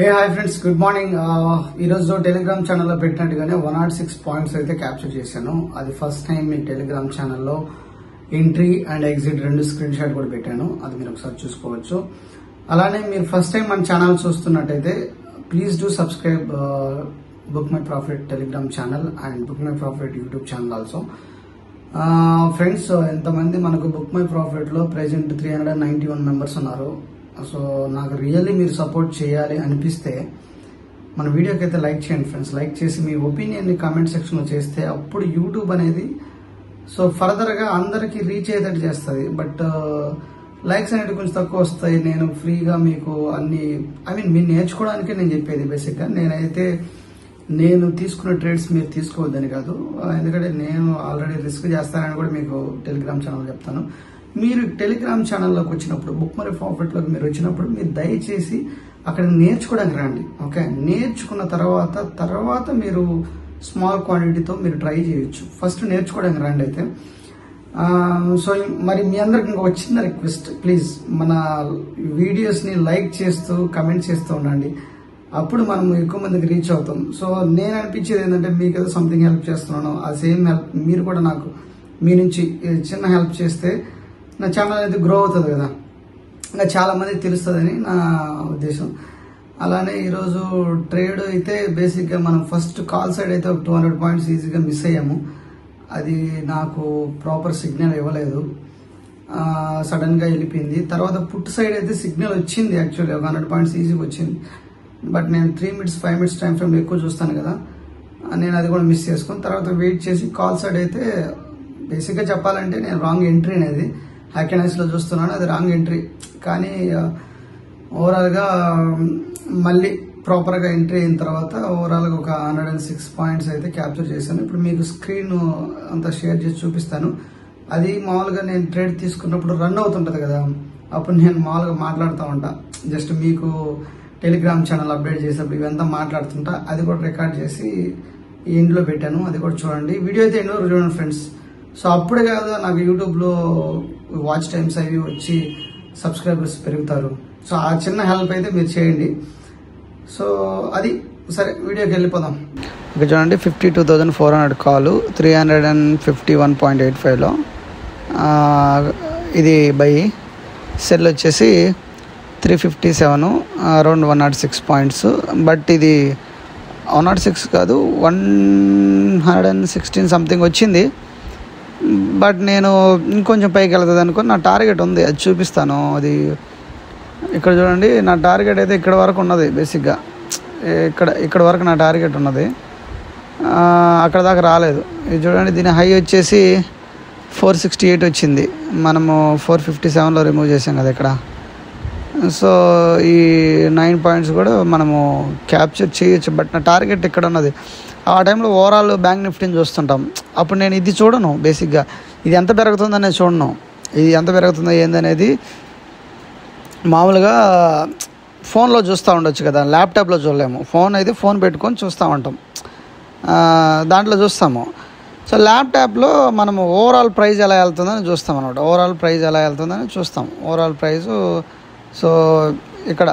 ఏ hi friends, good morning. ఈ రోజు Telegram ఛానల్లో పెట్టినట్టుగానే 106 పాయింట్స్ అయితే క్యాప్చర్ చేశాను. అది ఫస్ట్ టైం మీ టెలిగ్రామ్ ఛానల్లో ఎంట్రీ అండ్ ఎగ్జిట్ రెండు స్క్రీన్ షాట్ కూడా పెట్టాను. అది మీరు ఒకసారి చూసుకోవచ్చు. అలానే మీరు ఫస్ట్ టైం మన ఛానల్ చూస్తున్నట్టయితే please do subscribe book my profit Telegram channel and book my profit YouTube channel also. Friends, ఎంతమంది మనకు బుక్ మై ప్రాఫిట్ లో ప్రెసెంట్ 391 మెంబర్స్ ఉన్నారు. సో నాకు రియల్లీ మీరు సపోర్ట్ చేయాలి అనిపిస్తే మన వీడియోకి అయితే లైక్ చేయండి ఫ్రెండ్స్. లైక్ చేసి మీ ఒపీనియన్ ని కామెంట్ సెక్షన్ లో చేస్తే అప్పుడు యూట్యూబ్ అనేది సో ఫర్దర్ గా అందరికి రీచ్ అయ్యేటట్టు చేస్తుంది. బట్ లైక్స్ అనేవి కొంచెం తక్కువ వస్తాయి. నేను ఫ్రీగా మీకు అన్ని మీరు నేర్చుకోవడానికే నేను చెప్పేది. బేసిక్ గా నేను తీసుకున్న ట్రేడ్స్ మీరు తీసుకోవద్దని కాదు, ఎందుకంటే నేను ఆల్రెడీ రిస్క్ చేస్తానని కూడా మీకు టెలిగ్రామ్ ఛానల్ చెప్తాను. మీరు టెలిగ్రామ్ ఛానల్లోకి వచ్చినప్పుడు, బుక్ మై ప్రాఫిట్ లోకి మీరు వచ్చినప్పుడు మీరు దయచేసి అక్కడ నేర్చుకోవడానికి రండి. ఓకే, నేర్చుకున్న తర్వాత మీరు స్మాల్ క్వాంటిటీతో మీరు ట్రై చేయొచ్చు. ఫస్ట్ నేర్చుకోవడానికి రండి. అయితే సో మరి మీ అందరికి ఇంకొక చిన్న రిక్వెస్ట్, ప్లీజ్ మన వీడియోస్ ని లైక్ చేస్తూ కమెంట్ చేస్తూ ఉండండి. అప్పుడు మనం ఎక్కువ మందికి రీచ్ అవుతాం. సో నేను అనిపించేది ఏంటంటే మీకు ఏదో సంథింగ్ హెల్ప్ చేస్తున్నాను, ఆ సేమ్ హెల్ప్ మీరు కూడా నాకు మీ నుంచి చిన్న హెల్ప్ చేస్తే నా ఛానల్ అయితే గ్రో అవుతుంది కదా, ఇంకా చాలా మందికి తెలుస్తుందని నా ఉద్దేశం. అలానే ఈరోజు ట్రేడ్ అయితే బేసిక్గా మనం ఫస్ట్ కాల్ సైడ్ అయితే ఒక 200 పాయింట్స్ ఈజీగా మిస్ అయ్యాము. అది నాకు ప్రాపర్ సిగ్నల్ ఇవ్వలేదు, సడన్ గా వెళ్ళిపోయింది. తర్వాత పుట్ సైడ్ అయితే సిగ్నల్ వచ్చింది, యాక్చువల్లీ ఒక 100 పాయింట్స్ ఈజీగా వచ్చింది. బట్ నేను 3 మినిట్స్ 5 మినిట్స్ టైం ఫ్రేమ్ ఎక్కువ చూస్తాను కదా, నేను అది కూడా మిస్ చేసుకుని తర్వాత వెయిట్ చేసి కాల్ సైడ్ అయితే బేసిక్గా చెప్పాలంటే నేను రాంగ్ ఎంట్రీ అనేది హ్యాకెనైస్ లో చూస్తున్నాను, అది రాంగ్ ఎంట్రీ. కానీ ఓవరాల్ గా మళ్ళీ ప్రాపర్ గా ఎంట్రీ అయిన తర్వాత ఓవరాల్ గా ఒక 106 పాయింట్స్ అయితే క్యాప్చర్ చేశాను. ఇప్పుడు మీకు స్క్రీన్ అంతా షేర్ చేసి చూపిస్తాను. అది మామూలుగా నేను ట్రేడ్ తీసుకున్నప్పుడు రన్ అవుతుంటది కదా, అప్పుడు నేను మామూలుగా మాట్లాడుతూ ఉంటా. జస్ట్ మీకు టెలిగ్రామ్ ఛానల్ అప్డేట్ చేసేప్పుడు ఇవంతా మాట్లాడుతుంటా. అది కూడా రికార్డ్ చేసి ఎండ్లో పెట్టాను, అది కూడా చూడండి. వీడియో అయితే ఎండ్ వరకు చూడండి ఫ్రెండ్స్. సో అప్పుడే కాదు నాకు యూట్యూబ్ లో వాచ్ టైమ్స్ అవి వచ్చి సబ్స్క్రైబర్స్ పెరుగుతారు. సో ఆ చిన్న హెల్ప్ అయితే మీరు చేయండి. సో అది సరే, వీడియోకి వెళ్ళిపోదాం. ఇక్కడ చూడండి, 52,400 కాలు 351.85లో ఇది బై. సెల్ వచ్చేసి 357, అరౌండ్ 106 పాయింట్స్. బట్ ఇది 106 కాదు, 116 సంథింగ్ వచ్చింది. బట్ నేను ఇంకొంచెం పైకి వెళ్తుంది అనుకుని నా టార్గెట్ ఉంది, అది చూపిస్తాను. అది ఇక్కడ చూడండి, నా టార్గెట్ అయితే ఇక్కడ వరకు ఉన్నది. బేసిక్గా ఇక్కడ వరకు నా టార్గెట్ ఉన్నది, అక్కడ దాకా రాలేదు. ఇది చూడండి, దీని హై వచ్చేసి 468 వచ్చింది. మనము 457లో రిమూవ్ చేసాం కదా ఇక్కడ. సో ఈ 9 పాయింట్స్ కూడా మనము క్యాప్చర్ చేయొచ్చు. బట్ నా టార్గెట్ ఇక్కడ ఉన్నది. ఆ టైంలో ఓవరాల్ బ్యాంక్ నిఫ్టీని చూస్తుంటాం, అప్పుడు నేను ఇది చూడను. బేసిక్గా ఇది ఎంత పెరుగుతుంది అనేది చూడను. ఇది ఎంత పెరుగుతుందో ఏందనేది మామూలుగా ఫోన్లో చూస్తూ ఉండొచ్చు కదా, ల్యాప్టాప్లో చూడలేము. ఫోన్ అయితే ఫోన్ పెట్టుకొని చూస్తూ ఉంటాం, దాంట్లో చూస్తాము. సో ల్యాప్టాప్లో మనము ఓవరాల్ ప్రైస్ ఎలా వెళ్తుందని చూస్తాం అనమాట. ఓవరాల్ ప్రైస్ ఎలా వెళ్తుందని చూస్తాం. ఓవరాల్ ప్రైజు సో ఇక్కడ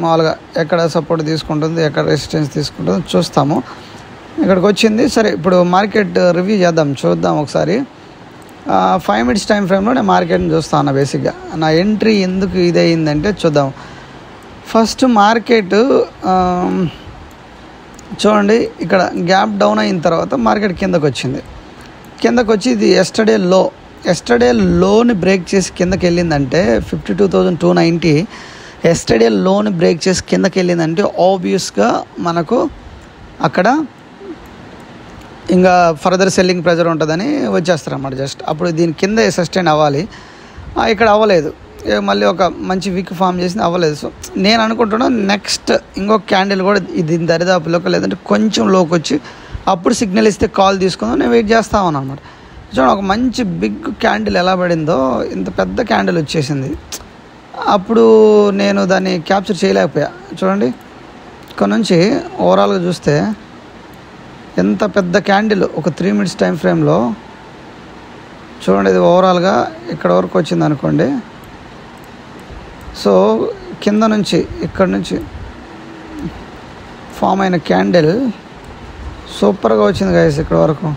మామూలుగా ఎక్కడ సపోర్ట్ తీసుకుంటుంది, ఎక్కడ రెసిస్టెన్స్ తీసుకుంటుంది చూస్తాము. ఇక్కడికి వచ్చింది. సరే, ఇప్పుడు మార్కెట్ రివ్యూ చూద్దాం ఒకసారి. 5 మినిట్స్ టైం ఫ్రేమ్లో నేను మార్కెట్ని చూస్తాను. బేసిక్గా నా ఎంట్రీ ఎందుకు ఇదయిందంటే చూద్దాం. ఫస్ట్ మార్కెట్ చూడండి, ఇక్కడ గ్యాప్ డౌన్ అయిన తర్వాత మార్కెట్ కిందకు వచ్చింది. కిందకు వచ్చి ఇది ఎస్టర్డే లోని బ్రేక్ చేసి కిందకి వెళ్ళిందంటే 52,290 ఎస్టర్డే లోని బ్రేక్ చేసి కిందకి వెళ్ళిందంటే ఆబ్వియస్గా మనకు అక్కడ ఇంకా ఫర్దర్ సెల్లింగ్ ప్రెజర్ ఉంటుందని వచ్చేస్తారు అన్నమాట. జస్ట్ అప్పుడు దీని కింద సస్టైన్ అవ్వాలి, ఇక్కడ అవ్వలేదు. మళ్ళీ ఒక మంచి వీక్ ఫామ్ చేసింది, అవ్వలేదు. సో నేను అనుకుంటున్నాను నెక్స్ట్ ఇంకొక క్యాండిల్ కూడా దీని దరిదాపులోకి లేదంటే కొంచెం లోకి వచ్చి అప్పుడు సిగ్నల్ ఇస్తే కాల్ తీసుకుందాం నేను వెయిట్ చేస్తా ఉన్నాను అనమాట. చూడండి, ఒక మంచి బిగ్ క్యాండిల్ ఎలా పడిందో, ఇంత పెద్ద క్యాండిల్ వచ్చేసింది. అప్పుడు నేను దాన్ని క్యాప్చర్ చేయలేకపోయా. చూడండి, ఇక్కడ నుంచి ఓవరాల్గా చూస్తే ఎంత పెద్ద క్యాండిల్ ఒక 3 మినిట్స్ టైం ఫ్రేమ్లో చూడండి. ఇది ఓవరాల్గా ఇక్కడ వరకు వచ్చింది అనుకోండి. సో కింద నుంచి ఇక్కడ నుంచి ఫామ్ అయిన క్యాండిల్ సూపర్గా వచ్చింది గైస్. ఇక్కడ వరకు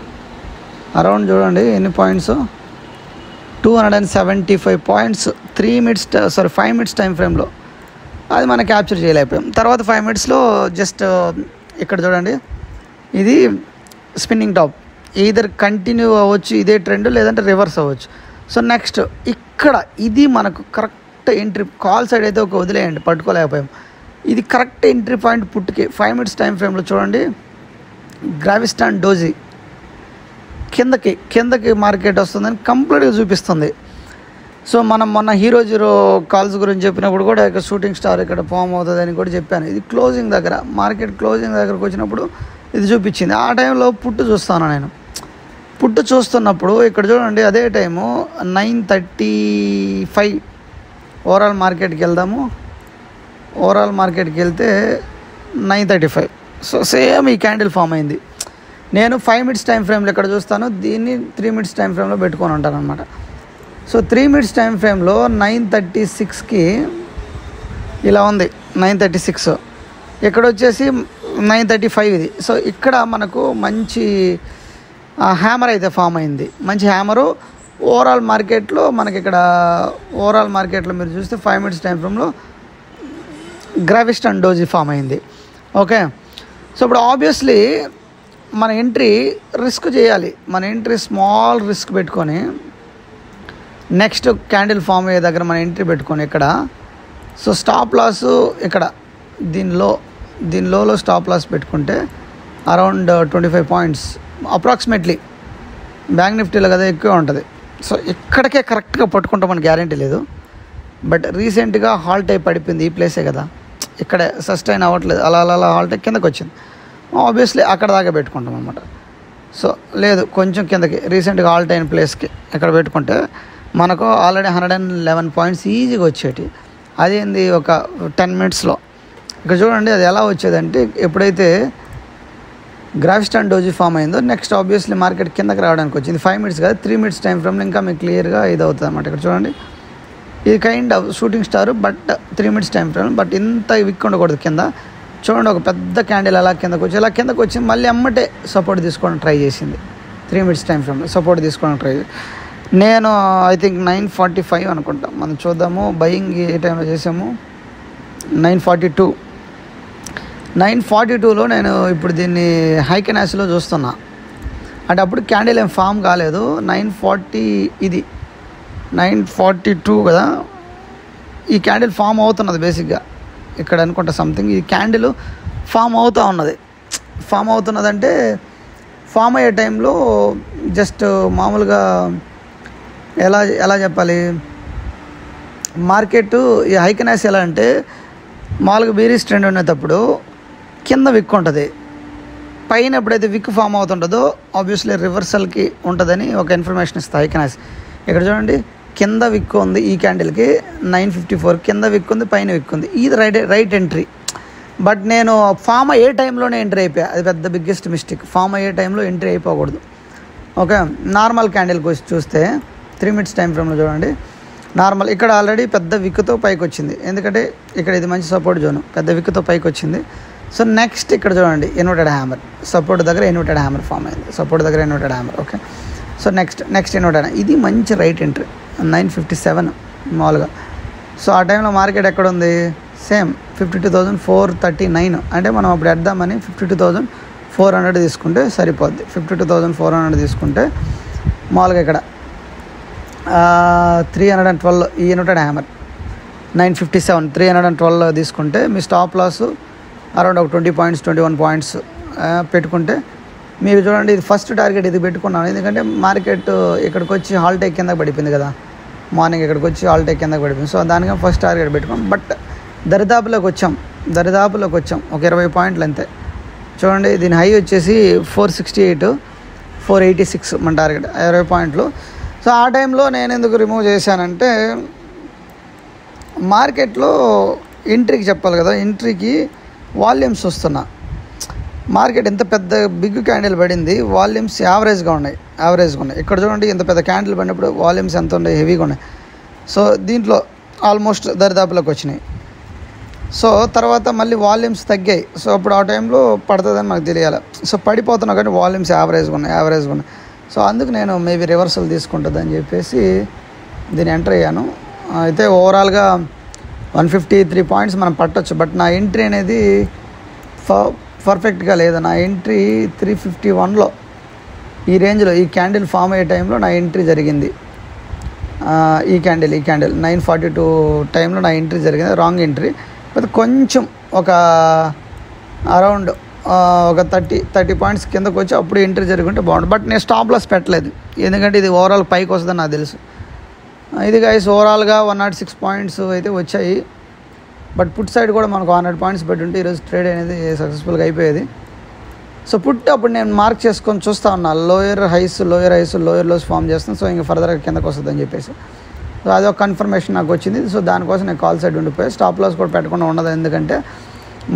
అరౌండ్ చూడండి ఎన్ని పాయింట్స్, 275 పాయింట్స్ 5 మినిట్స్ టైం ఫ్రేమ్లో. అది మనం క్యాప్చర్ చేయలేకపోయాం. తర్వాత 5 మినిట్స్లో జస్ట్ ఇక్కడ చూడండి, ఇది స్పిన్నింగ్ టాప్, ఈదర్ కంటిన్యూ అవ్వచ్చు ఇదే ట్రెండ్, లేదంటే రివర్స్ అవ్వచ్చు. సో నెక్స్ట్ ఇక్కడ ఇది మనకు కరెక్ట్ ఎంట్రీ. కాల్ సైడ్ అయితే ఒక వదిలేయండి, పట్టుకోలేకపోయాం. ఇది కరెక్ట్ ఎంట్రీ పాయింట్ పుట్టుకి 5 మినిట్స్ టైం ఫ్రేమ్లో చూడండి. గ్రావిస్టాన్ డోజీ కిందకి మార్కెట్ వస్తుందని కంప్లీట్గా చూపిస్తుంది. సో మనం మొన్న హీరో జీరో కాల్స్ గురించి చెప్పినప్పుడు కూడా ఇక్కడ షూటింగ్ స్టార్ ఇక్కడ ఫామ్ అవుతుందని కూడా చెప్పాను. ఇది క్లోజింగ్ దగ్గర, మార్కెట్ క్లోజింగ్ దగ్గరకు వచ్చినప్పుడు ఇది చూపించింది. ఆ టైంలో పుట్టు చూస్తాను నేను. పుట్టు చూస్తున్నప్పుడు ఇక్కడ చూడండి, అదే టైము 9:35 ఓవరాల్ మార్కెట్కి వెళ్దాము. ఓవరాల్ మార్కెట్కి వెళ్తే 9:35. సో సేమ్ ఈ క్యాండిల్ ఫామ్ అయింది. నేను 5 మినిట్స్ టైం ఫ్రేమ్లో ఇక్కడ చూస్తాను, దీన్ని 3 మినిట్స్ టైం ఫ్రేమ్లో పెట్టుకొని ఉంటాను అనమాట. సో 3 మినిట్స్ టైం ఫ్రేమ్లో 9:36కి ఇలా ఉంది, 9:36. ఇక్కడ వచ్చేసి 9:35 ఇది. సో ఇక్కడ మనకు మంచి హ్యామర్ అయితే ఫామ్ అయింది, మంచి హ్యామరు. ఓవరాల్ మార్కెట్లో మనకి ఇక్కడ ఓవరాల్ మార్కెట్లో మీరు చూస్తే 5 మినిట్స్ టైం ఫ్రేమ్లో గ్రావిస్టాన్ డోజీ ఫామ్ అయింది. ఓకే, సో ఇప్పుడు ఆబ్వియస్లీ మన ఎంట్రీ రిస్క్ చేయాలి. మన ఎంట్రీ స్మాల్ రిస్క్ పెట్టుకొని నెక్స్ట్ క్యాండిల్ ఫామ్ అయ్యే దగ్గర మన ఎంట్రీ పెట్టుకొని ఇక్కడ. సో స్టాప్ లాస్ ఇక్కడ దీని లోలో స్టాప్ లాస్ పెట్టుకుంటే అరౌండ్ 25 పాయింట్స్ అప్రాక్సిమేట్లీ. బ్యాంక్ నిఫ్టీలో కదా ఎక్కువ ఉంటుంది. సో ఇక్కడికే కరెక్ట్గా పట్టుకుంటామని గ్యారంటీ లేదు. బట్ రీసెంట్గా హాల్ట్ అయి పడిపోయింది ఈ ప్లేసే కదా, ఇక్కడే సస్టైన్ అవ్వట్లేదు, అలా హాల్ట్ అయి కిందకి వచ్చింది. ఆబ్వియస్లీ అక్కడ దాకా పెట్టుకుంటాం అనమాట. సో లేదు, కొంచెం కిందకి రీసెంట్గా హాల్ట్ అయిన ప్లేస్కి ఇక్కడ పెట్టుకుంటే మనకు ఆల్రెడీ 111 పాయింట్స్ ఈజీగా వచ్చేటి. అదేంది ఒక 10 మినిట్స్లో. ఇక్కడ చూడండి అది ఎలా వచ్చేదంటే, ఎప్పుడైతే గ్రావిస్టాన్ డోజీ ఫామ్ అయిందో నెక్స్ట్ ఆబ్వియస్లీ మార్కెట్ కిందకి రావడానికి వచ్చింది. 5 మినిట్స్ కాదు, 3 మినిట్స్ టైం ఫ్రేమ్లో ఇంకా మీకు క్లియర్గా ఇది అవుతుంది అనమాట. ఇక్కడ చూడండి, ఇది kind of shooting star but 3 minutes time frame. But ఇంత విక్ ఉండకూడదు కింద. చూడండి, ఒక పెద్ద క్యాండిల్ అలా కిందకు వచ్చి మళ్ళీ అమ్మటే సపోర్ట్ తీసుకోవడానికి ట్రై చేసింది. 3 మినిట్స్ టైం ఫ్రేమ్లో సపోర్ట్ తీసుకోవడానికి ట్రై చేసి నేను ఐ థింక్ 9:45 అనుకుంటా. మనం చూద్దాము బయింగ్ ఏ టైంలో చేసాము. 9:42లో నేను ఇప్పుడు దీన్ని హైకెనాస్లో చూస్తున్నా. అంటే అప్పుడు క్యాండిల్ ఏం ఫామ్ కాలేదు. 9:40 ఇది 9:42 కదా. ఈ క్యాండిల్ ఫామ్ అవుతున్నది బేసిక్గా ఇక్కడ అనుకుంటా సంథింగ్. ఈ క్యాండిల్ ఫామ్ అవుతున్నదంటే ఫామ్ అయ్యే టైంలో జస్ట్ మామూలుగా ఎలా చెప్పాలి, మార్కెట్ ఈ హైకెనాస్ ఎలా అంటే మామూలుగా బీరీస్ ట్రెండ్ ఉండేటప్పుడు కింద విక్ ఉంటుంది, పైన ఎప్పుడైతే విక్ ఫామ్ అవుతుంటుందో ఆబ్వియస్లీ రివర్సల్కి ఉంటుందని ఒక ఇన్ఫర్మేషన్ ఇస్తుంది హైకెనాస్. ఇక్కడ చూడండి, కింద విక్ ఉంది ఈ క్యాండిల్కి 9:54, కింద విక్ ఉంది, పైన విక్ ఉంది. ఇది రైట్ ఎంట్రీ. బట్ నేను ఫామ్ అయ్యే టైంలోనే ఎంట్రీ అయిపోయా. అది పెద్ద బిగ్గెస్ట్ మిస్టేక్. ఫామ్ అయ్యే టైంలో ఎంట్రీ అయిపోకూడదు. ఓకే, నార్మల్ క్యాండిల్కి వచ్చి చూస్తే 3 మినిట్స్ టైం ఫ్రేమ్లో చూడండి, నార్మల్ ఇక్కడ ఆల్రెడీ పెద్ద విక్తో పైకి వచ్చింది. ఎందుకంటే ఇక్కడ ఇది మంచి సపోర్ట్ జోను, పెద్ద విక్తో పైకి వచ్చింది. సో నెక్స్ట్ ఇక్కడ చూడండి, ఇన్వర్టెడ్ హ్యామర్, సపోర్ట్ దగ్గర ఇన్వర్టెడ్ హ్యామర్ ఫామ్ అయింది. సపోర్ట్ దగ్గర inverted hammer. Okay, so next inverted, ఇది మంచి రైట్ ఎంట్రీ 9:57 మామూలుగా. సో ఆ టైంలో మార్కెట్ ఎక్కడ ఉంది, సేమ్ 52,439. అంటే మనం అప్పుడు వేద్దామని 52,400 తీసుకుంటే సరిపోద్ది. 52,400 తీసుకుంటే మామూలుగా ఇక్కడ 312 ఈ ఇన్వర్టెడ్ హ్యామర్ 9:57 312 తీసుకుంటే మీ స్టాప్ లాస్ అరౌండ్ ఒక 20 పాయింట్స్ 21 పాయింట్స్ పెట్టుకుంటే మీరు చూడండి. ఇది ఫస్ట్ టార్గెట్ ఇది పెట్టుకున్నాను. ఎందుకంటే మార్కెట్ ఇక్కడికి వచ్చి హాల్ట్ అయ్యి కిందకి పడిపోయింది కదా, మార్నింగ్ ఇక్కడికి వచ్చి హాల్ట్ అయ్యి కిందకి పడిపోయింది. సో దానికని ఫస్ట్ టార్గెట్ పెట్టుకున్నాం. బట్ దరిదాపులోకి వచ్చాం ఒక 20 పాయింట్లు అంతే. చూడండి, దీని హై వచ్చేసి 468 486 మన టార్గెట్ 20 పాయింట్లు. సో ఆ టైంలో నేను ఎందుకు రిమూవ్ చేశానంటే మార్కెట్లో ఎంట్రీకి చెప్పాలి కదా, ఎంట్రీకి వాల్యూమ్స్ వస్తున్నా. మార్కెట్ ఎంత పెద్ద బిగ్ క్యాండిల్ పడింది, వాల్యూమ్స్ యావరేజ్గా ఉన్నాయి. ఇక్కడ చూడండి, ఇంత పెద్ద క్యాండిల్ పడినప్పుడు వాల్యూమ్స్ ఎంత ఉన్నాయి, హెవీగా ఉన్నాయి. సో దీంట్లో ఆల్మోస్ట్ దరిదాపులోకి వచ్చినాయి. సో తర్వాత మళ్ళీ వాల్యూమ్స్ తగ్గాయి. సో అప్పుడు ఆ టైంలో పడుతుందని నాకు తెలియాలి. సో పడిపోతున్నా కానీ వాల్యూమ్స్ యావరేజ్గా ఉన్నాయి. సో అందుకు నేను మేబీ రివర్సల్ తీసుకుంటుందని చెప్పేసి దీన్ని ఎంటర్ అయ్యాను. అయితే ఓవరాల్గా 153 పాయింట్స్ మనం పట్టొచ్చు. బట్ నా ఎంట్రీ అనేది పర్ఫెక్ట్గా లేదు. నా ఎంట్రీ 351లో ఈ రేంజ్లో ఈ క్యాండిల్ ఫామ్ అయ్యే టైంలో నా ఎంట్రీ జరిగింది. ఈ క్యాండిల్ 9:42 టైంలో నా ఎంట్రీ జరిగింది. Wrong entry. బట్ కొంచెం ఒక అరౌండ్ ఒక 30 పాయింట్స్ కిందకు వచ్చి అప్పుడు ఎంట్రీ జరుగుంటే బాగుంటుంది. బట్ నేను స్టాప్ లాస్ పెట్టలేదు, ఎందుకంటే ఇది ఓవరాల్ పైకి వస్తుందని నాకు తెలుసు. ఇది గైస్ ఓవరాల్గా 106 పాయింట్స్ అయితే వచ్చాయి. బట్ పుట్ సైడ్ కూడా మనకు 100 పాయింట్స్ పెట్టుంటే ఈరోజు ట్రేడ్ అనేది సక్సెస్ఫుల్గా అయిపోయేది. సో పుట్ అప్పుడు నేను మార్క్ చేసుకొని చూస్తూ ఉన్నా, లోయర్ లోస్ ఫామ్ చేస్తాను. సో ఇంకా ఫర్దర్గా కిందకు వస్తుందని చెప్పేసి సో అదొక కన్ఫర్మేషన్ నాకు వచ్చింది. సో దానికోసం నేను కాల్ సైడ్ ఉండిపోయి స్టాప్ లాస్ కూడా పెట్టకుండా ఉండదు, ఎందుకంటే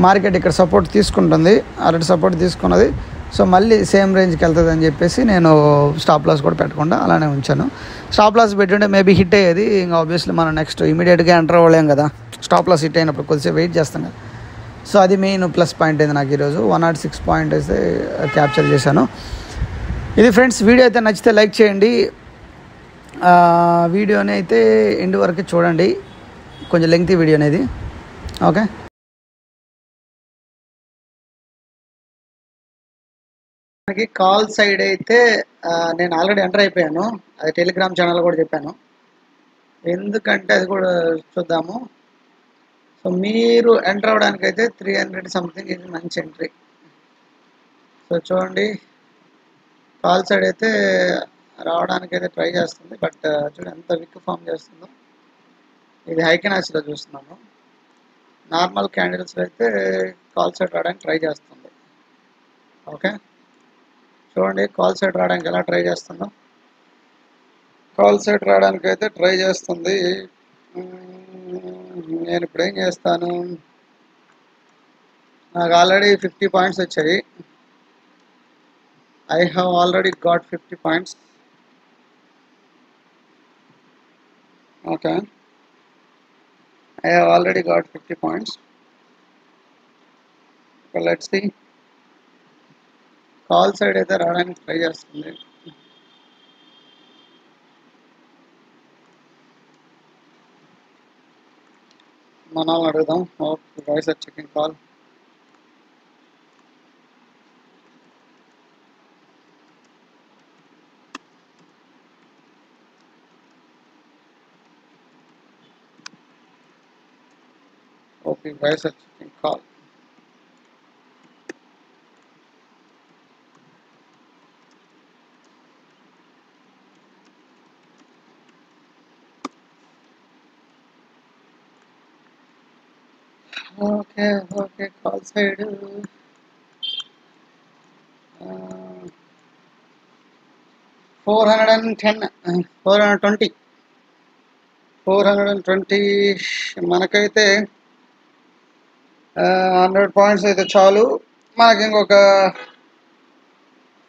మార్కెట్ ఇక్కడ సపోర్ట్ తీసుకుంటుంది, ఆల్రెడీ సపోర్ట్ తీసుకున్నది. సో మళ్ళీ సేమ్ రేంజ్కి వెళ్తుంది అని చెప్పేసి నేను స్టాప్ లాస్ కూడా పెట్టకుండా అలానే ఉంచాను. స్టాప్ లాస్ పెట్టుంటే మేబీ హిట్ అయ్యేది. ఇంకా ఆబ్వియస్లీ మనం నెక్స్ట్ ఇమీడియట్గా ఎంటర్ అవ్వలేం కదా, స్టాప్ లాస్ హిట్ అయినప్పుడు కొద్దిసేపు వెయిట్ చేస్తాం కదా. సో అది మెయిన్ ప్లస్ పాయింట్ అయింది నాకు ఈరోజు. 106 పాయింట్ అయితే క్యాప్చర్ చేశాను. ఇది ఫ్రెండ్స్, వీడియో అయితే నచ్చితే లైక్ చేయండి. వీడియోని అయితే ఎండ్ వరకు చూడండి, కొంచెం లెంగ్తీ వీడియో అనేది. ఓకే, మనకి కాల్ సైడ్ అయితే నేను ఆల్రెడీ ఎంటర్ అయిపోయాను. అది టెలిగ్రామ్ ఛానల్ కూడా చెప్పాను, ఎందుకంటే అది కూడా చూద్దాము. సో మీరు ఎంటర్ అవ్వడానికి అయితే 300 సంథింగ్ ఇది మంచి ఎంట్రీ. సో చూడండి, కాల్ సైడ్ అయితే రావడానికి అయితే ట్రై చేస్తుంది. బట్ చూడండి ఎంత విక్ ఫామ్ చేస్తుందో. ఇది హైకెనాసిలో చూస్తున్నాను. నార్మల్ క్యాండిల్స్లో అయితే కాల్ సైడ్ రావడానికి ట్రై చేస్తుంది. ఓకే, చూడండి కాల్ సైడ్ రావడానికి ఎలా ట్రై చేస్తుందో. కాల్ సైడ్ రావడానికి అయితే ట్రై చేస్తుంది. నేను ఇప్పుడు ఏం చేస్తాను, నాకు ఆల్రెడీ 50 పాయింట్స్ వచ్చాయి. I have already got 50 points. Okay, I have already got 50 points. So let's see. Call side అయితే రావడానికి ట్రై చేస్తుంది. మనం అడుగుదాం. Okay guys are checking call. Okay guys are checking call. Okay call side 420 మనకైతే 100 points అయితే చాలు. మనకి ఇంకొక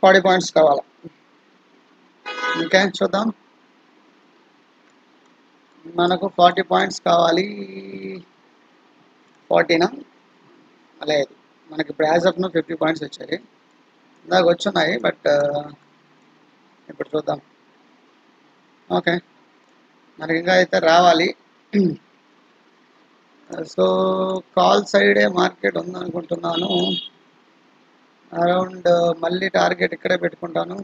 40 పాయింట్స్ కావాలి. ఓకే చూద్దాం, మనకు 40 పాయింట్స్ కావాలి. 40నా లేదు, మనకి ఇప్పుడు యాజ్ ఆఫ్ నో 50 పాయింట్స్ వచ్చాయి. ఇందాక వచ్చున్నాయి, బట్ ఇప్పుడు చూద్దాం. ఓకే, మనకి ఇంకా అయితే రావాలి. సో కాల్ సైడే మార్కెట్ ఉందనుకుంటున్నాను. అరౌండ్ మళ్ళీ టార్గెట్ ఇక్కడే పెట్టుకుంటాను,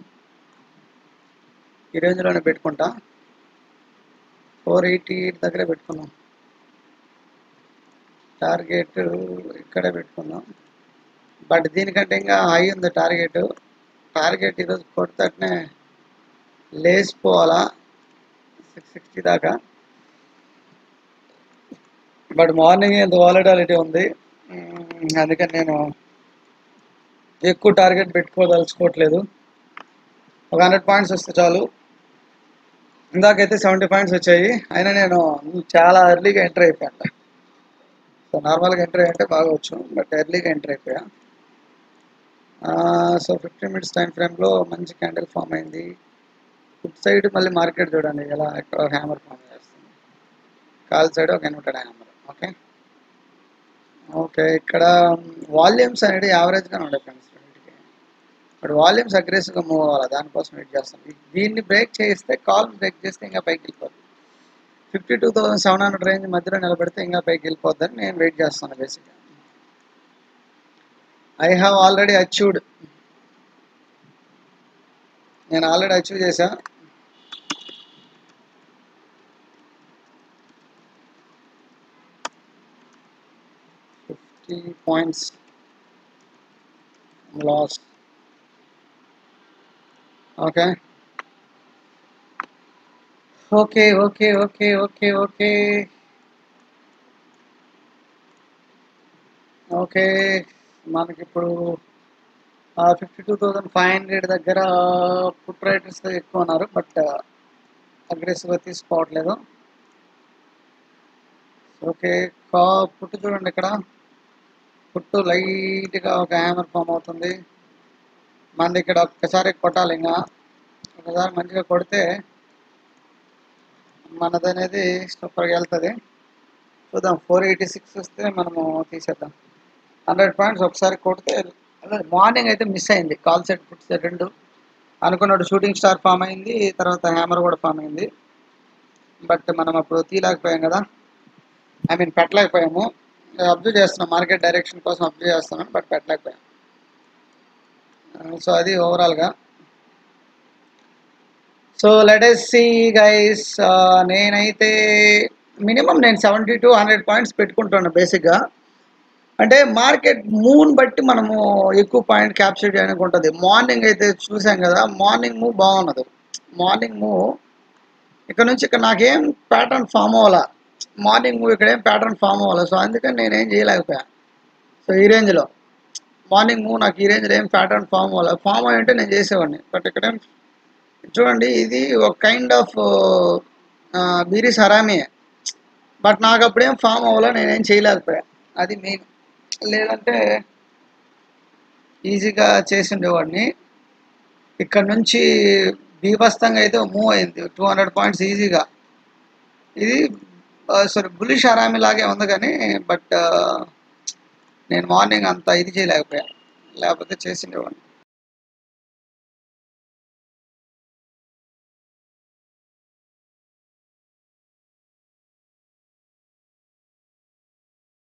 ఈ రేంజ్లోనే పెట్టుకుంటా. 488 దగ్గరే పెట్టుకున్నాం, టార్గెట్ ఇక్కడే పెట్టుకున్నాం. బట్ దీనికంటే ఇంకా హై ఉంది టార్గెట్ ఈరోజు కొట్టనే లేచిపోవాలా 660 దాకా. బట్ మార్నింగ్ ఎంత వాలటాలిటీ ఉంది, అందుకని నేను ఎక్కువ టార్గెట్ పెట్టుకోదలుచుకోవట్లేదు. ఒక 100 పాయింట్స్ వస్తే చాలు. ఇందాకైతే 70 పాయింట్స్ వచ్చాయి, అయినా నేను చాలా ఎర్లీగా ఎంటర్ అయిపోయాను. సో నార్మల్గా ఎంటర్ అయ్యంటే బాగవచ్చు, బట్ ఎర్లీగా ఎంటర్ అయిపోయా. సో 15 మినిట్స్ టైం ఫ్రేమ్లో మంచి క్యాండిల్ ఫామ్ అయింది. ఫుడ్ సైడ్ మళ్ళీ మార్కెట్ చూడండి ఎలా హ్యామర్ ఫామ్ చేస్తుంది. కాల్ సైడ్ ఒక ఇన్వర్టెడ్ హ్యామర్. ఓకే, ఓకే, ఇక్కడ వాల్యూమ్స్ అనేది యావరేజ్గానే ఉండే ఫ్రెండ్స్ రెండింటికి. ఇప్పుడు వాల్యూమ్స్ అగ్రెసివ్గా మూవ్ అవ్వాలి, దానికోసం వెయిట్ చేస్తాం. దీన్ని బ్రేక్ చేస్తే, కాల్ బ్రేక్ చేస్తే ఇంకా పైకి వెళ్ళిపోద్ది. 52,700 రేంజ్ మధ్యలో నిలబెడితే ఇంకా పైకి వెళ్ళిపోద్దని నేను వెయిట్ చేస్తాను బేసిక్గా. ఐ హ్యావ్ ఆల్రెడీ అచీవ్డ్, నేను ఆల్రెడీ అచీవ్ చేశా. points lost. Okay, okay, okay, okay, okay, okay, okay. మనకి ఇప్పుడు 52,500 దగ్గర పుట్ రైటర్స్ ఎక్కువ ఉన్నారు, బట్ అగ్రెసివ్గా తీసుకోవట్లేదు. ఓకే, పుట్టు చూడండి, ఇక్కడ పుట్టు లైట్గా ఒక హ్యామర్ ఫామ్ అవుతుంది. మనది ఇక్కడ ఒక్కసారి కొట్టాలి, ఇంకా ఒకసారి మంచిగా కొడితే మనది అనేది సూపర్గా వెళ్తుంది. చూద్దాం, 486 వస్తే మనము తీసేద్దాం. 100 పాయింట్స్ ఒకసారి కొడితే. మార్నింగ్ అయితే మిస్ అయింది, కాల్ సెట్ పుట్ సెట్ రెండు అనుకున్నట్టు. షూటింగ్ స్టార్ ఫామ్ అయింది, తర్వాత హ్యామర్ కూడా ఫామ్ అయింది, బట్ మనం అప్పుడు తీయలేకపోయాం కదా, ఐ మీన్ పెట్టలేకపోయాము. అబ్జర్వ్ చేస్తున్నాం, మార్కెట్ డైరెక్షన్ కోసం అబ్జర్వ్ చేస్తున్నాం, బట్ పెట్టలేకపోయాం. సో అది ఓవరాల్గా. So let us see guys, నేనైతే మినిమం నేను 70 to 100 పాయింట్స్ పెట్టుకుంటున్నాను బేసిక్గా. అంటే మార్కెట్ మూవ్ని బట్టి మనము ఎక్కువ పాయింట్ క్యాప్చర్ చేయడానికి ఉంటుంది. మార్నింగ్ అయితే చూసాం కదా, మార్నింగ్ మూవ్ బాగున్నది. మార్నింగ్ మూవ్ ఇక్కడ నుంచి ఇక్కడ నాకేం ప్యాటర్న్ ఫామ్ అవ్వాలా, మార్నింగ్ మూవ్ ఇక్కడ ఏం ప్యాటర్న్ ఫామ్ అవ్వాలి. సో అందుకని నేనేం చేయలేకపోయా. సో ఈ రేంజ్లో మార్నింగ్ మూవ్ నాకు ఈ రేంజ్లో ఏం ప్యాటర్న్ ఫామ్ అవ్వాలి. ఫామ్ అయ్యి ఉంటే నేను చేసేవాడిని, బట్ ఇక్కడేం చూడండి, ఇది ఒక కైండ్ ఆఫ్ బీరీస్ హరామియే, బట్ నాకు అప్పుడేం ఫామ్ అవ్వాలో నేనేం చేయలేకపోయా. అది మెయిన్. లేదంటే ఈజీగా చేసి ఉండేవాడిని. ఇక్కడ నుంచి బీభత్సంగా అయితే మూవ్ అయింది 200 పాయింట్స్ ఈజీగా. ఇది సారీ బులిష్ హరామి లాగే ఉంది కానీ, బట్ నేను మార్నింగ్ అంత ఇది చేయలేకపోయా, లేకపోతే చేసి ఉండేవాడిని.